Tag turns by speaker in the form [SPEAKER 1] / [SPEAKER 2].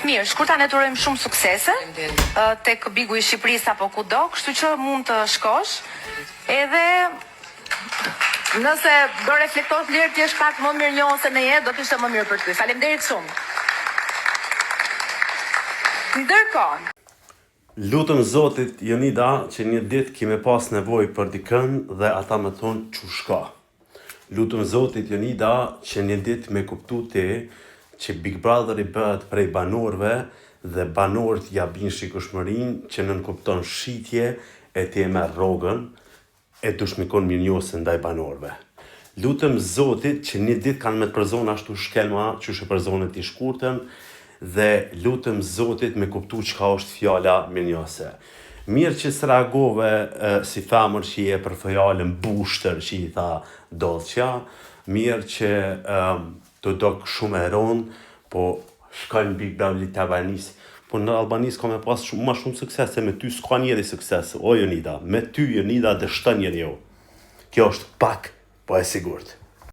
[SPEAKER 1] Mirë, shkurta ne të urojmë shumë suksese tek Bigu i Shqipërisë apo kudo, kështu që mund të shkosh. Edhe nëse do reflektosh lirë ti është pak më mirë njohur se ne je, do të ishte më mirë për ty. Faleminderit shumë. Ndërkohë,
[SPEAKER 2] Lutëm Zotit Jonida që një ditë kime pas nevojë për dikën dhe ata më thonë që shka. Lutëm Zotit Jonida që një ditë me kuptu ti që Big Brother i bëhet prej banorëve dhe banorët ja bin shikueshmërinë që nënkupton shitje e ti e merr rrogën e dush me kon mirënjohëse ndaj banorëve. Lutëm Zotit që një ditë kanë me të përzon ashtu shkelma që shë përzonet i shkurtën dhe lutëm Zotit me kuptu çka është fjala mirënjohëse. Mirë që s'reagove si femër që je për fjalën bushtër që i tha Dolçja, mirë që të dok shumë e ronë, po shkojnë Big Brother të Albanisë. Po në Albanisë ka me pas ma shumë sukses, se me ty s'ka njeri sukses, o Jonida, me ty Jonida dështon njeriu. Kjo është pak, po e sigurt.